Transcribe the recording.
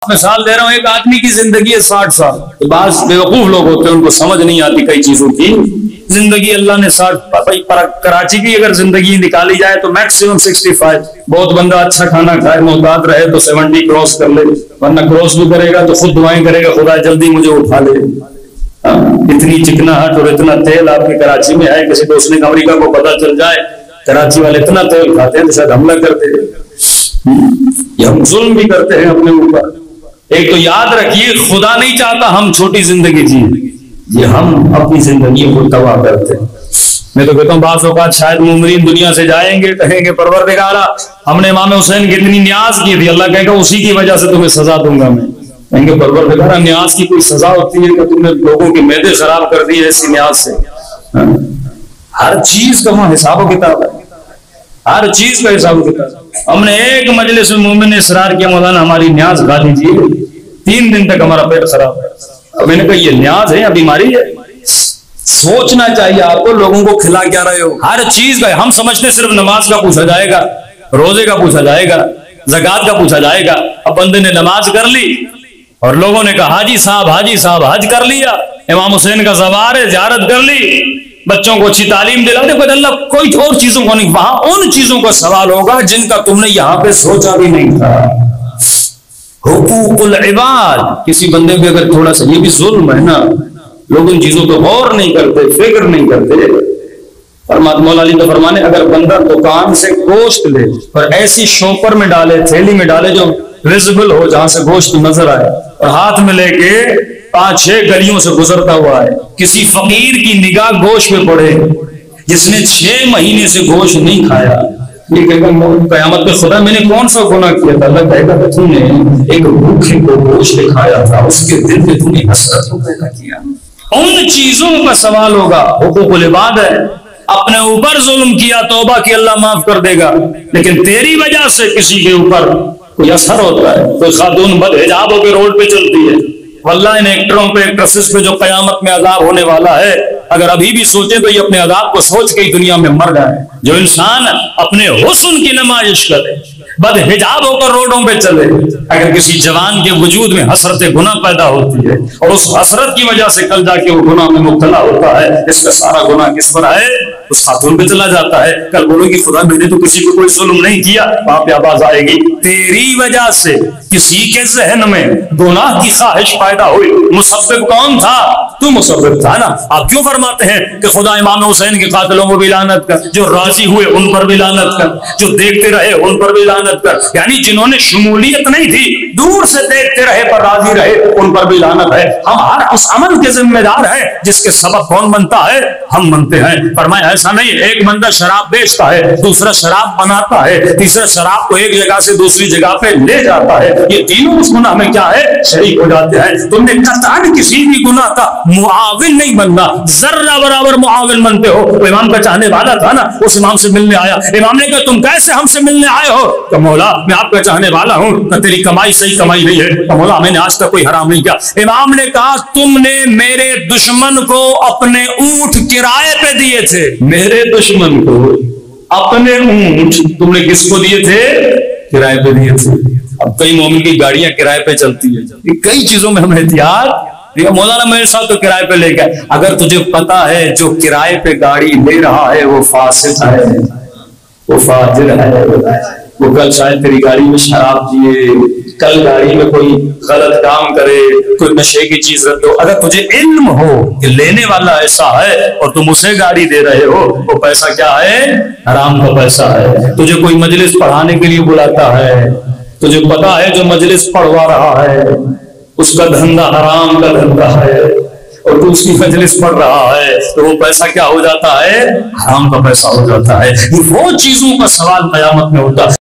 مثال دے رہا ہوں، ایک آدمی کی زندگی ہے 60 سال. بعض بیوقوف لوگ ہوتے ہیں، ان کو سمجھ نہیں آتی کئی چیزوں کی. زندگی اللہ نے 60، کراچی کی اگر زندگی نکالی جائے تو میکسیمم 65. بہت بندہ اچھا کھانا کھائے، محتاط رہے تو 70 کراس کر لے، ورنہ کراس بھی کرے گا تو خود دعائیں کرے گا خدا جلدی مجھے اٹھا لے. اتنی چکناہٹ اور اتنا تیل آپ کے کراچی میں ہے، کسی دوست نے امریکہ کو پتہ چل جائے کراچی والے اتنا تیل کھاتے ہیں تو شاید حملہ کرتے ہیں. یہ ہم ظلم بھی کرتے ہیں اپنے اوپر. ایک تو یاد رکھیے خدا نہیں چاہتا ہم چھوٹی زندگی جیئیں، یہ ہم اپنی زندگی کو تباہ کرتے ہیں. میں تو کہتا ہوں بعض اوقات شاید مومنین دنیا سے جائیں گے، کہیں گے پروردگارا ہم نے امام حسین کی اتنی نیاز کی تھی، اللہ کہے گا اسی کی وجہ سے تمہیں سزا دوں گا. میں کہیں گے پروردگارا نیاز کی کوئی سزا ہوتی ہے کہ تم نے لوگوں کے معدے خراب کر دیے ایسی نیاز سے؟ ہر چیز کا وہاں حساب و کتاب ہے، ہر چیز کا حساب و کتاب. ہم نے ایک مجلس میں مومن نے اصرار کیا مولانا ہماری نیاز کھا لیجیے، 3 دن تک ہمارا پیٹ خراب ہے. اب میں نے کہا یہ نیاز ہے یا بیماری ہے؟ سوچنا چاہیے آپ کو لوگوں کو کھلا کیا رہے ہو. ہر چیز کا ہم سمجھتے صرف نماز کا پوچھا جائے گا، روزے کا پوچھا جائے گا، زکوٰۃ کا پوچھا جائے گا. اب بندے نے نماز کر لی اور لوگوں نے کہا حاجی صاحب حج کر لیا، امام حسین کا زوار ہے زیارت کر لی، بچوں کو اچھی تعلیم دلا دے، کوئی اللہ کوئی اور چیزوں کو نہیں. وہاں ان چیزوں کا سوال ہوگا جن کا تم نے یہاں پہ سوچا بھی نہیں تھا. حقوق العباد، کسی بندے پہ اگر تھوڑا سا، یہ بھی ظلم ہے نا، لوگ ان چیزوں پہ غور نہیں کرتے، فکر نہیں کرتے. مولا علی تو فرمانے اگر بندہ دکان سے گوشت لے اور ایسی شوپر میں ڈالے، تھیلی میں ڈالے جو ویزیبل ہو، جہاں سے گوشت نظر آئے، اور ہاتھ میں لے کے 5-6 گلیوں سے گزرتا ہوا ہے، کسی فقیر کی نگاہ گوشت پہ پڑے جس نے 6 مہینے سے گوشت نہیں کھایا، یہ کہے گا قیامت میں خدا میں نے کون سا گناہ کیا تھا؟ اللہ کہے گا کہ تم نے ایک بھوکے کو گوشت کھایا تھا، اس کے دل میں تم نے حسرت کو پیدا کیا. ان چیزوں کا سوال ہوگا. حقوق العباد ہے، اپنے اوپر ظلم کیا، توبہ کی اللہ معاف کر دے گا، لیکن تیری وجہ سے کسی کے اوپر کوئی اثر ہوتا ہے. کوئی خاتون بد حجاب ہو کے روڈ پہ چلتی ہے، واللہ ان ایکٹروں پہ ایکٹریسز پہ جو قیامت میں عذاب ہونے والا ہے، اگر ابھی بھی سوچے تو یہ اپنے عذاب کو سوچ کے ہی دنیا میں مر جائے. جو انسان اپنے حسن کی نمائش کرے، بد حجاب ہو کر روڈوں پہ چلے، اگر کسی جوان کے وجود میں حسرت گناہ پیدا ہوتی ہے اور اس حسرت کی وجہ سے کل جا کے وہ گناہ میں مبتلا ہوتا ہے، اس کا سارا گناہ کس پر ہے؟ اس خاتون پہ چلا جاتا ہے. کل بولو گی خدا میں نے تو کسی کو کوئی ظلم نہیں کیا، وہاں پہ آواز آئے گی تیری وجہ سے کسی کے ذہن میں گناہ کی خواہش پیدا ہوئی. مسبب کون تھا؟ تو مسبب تھا نا. آپ کیوں فرماتے ہیں کہ خدا امام حسین کے قاتلوں کو بھی لعنت کر، جو راضی ہوئے ان پر بھی لعنت کر، جو دیکھتے رہے ان پر بھی لعنت کر؟ یعنی جنہوں نے شمولیت نہیں تھی، دور سے دیکھتے رہے پر راضی رہے، ان پر بھی لعنت ہے. ہم ہر اس عمل کے ذمہ دار ہیں جس کے سبب کون بنتا ہے؟ ہم بنتے ہیں. فرمایا ایسا نہیں ایک بندہ شراب بیچتا ہے، دوسرا شراب بناتا ہے، تیسرا شراب کو ایک جگہ سے دوسری جگہ پہ لے جاتا ہے، یہ تینوں اس گناہ میں کیا ہے؟ شریک ہو جاتے ہیں. تم نے قطعاً کسی بھی گناہ کا معاون نہیں بننا، ذرہ برابر معاون بنتے ہو. وہ امام کا چاہنے والا تھا نا، اس امام سے ملنے آیا، امام نے کہا تم کیسے ہم سے ملنے آئے ہو؟ کہ مولا میں آپ کا چاہنے والا ہوں. کہ تیری کمائی صحیح کمائی نہیں ہے؟ کہ مولا میں نے آج تک کوئی حرام نہیں کیا. امام نے کہا تم نے میرے دشمن کو اپنے اونٹ کرائے پہ دیے تھے، میرے دشمن کو اپنے اونٹ تم نے کس کو دیے تھے؟ کرائے پہ دیے تھے. اب کئی مومن کی گاڑیاں کرائے پہ چلتی ہے، کئی چیزوں میں ہم احتیاط. مولانا میرے ساتھ تو کرائے پہ لے گئے. اگر تجھے پتا ہے جو کرائے پہ گاڑی لے رہا ہے وہ فاسق ہے، وہ فاجر ہے، وہ کل شاید تیری گاڑی میں شراب پیے، کل گاڑی میں کوئی غلط کام کرے، کوئی نشے کی چیز رکھ دو. اگر تجھے علم ہو کہ لینے والا ایسا ہے اور تم اسے گاڑی دے رہے ہو، وہ پیسہ کیا ہے؟ حرام کا پیسہ ہے. تجھے کوئی مجلس پڑھانے کے لیے بلاتا ہے، تجھے پتا ہے جو مجلس پڑھوا رہا ہے اس کا دھندا حرام کا دھندا ہے، اور تو اس کی مجلس پڑھ رہا ہے تو وہ پیسہ کیا ہو جاتا ہے؟ حرام کا پیسہ ہو جاتا ہے. وہ چیزوں کا سوال قیامت میں ہوتا ہے.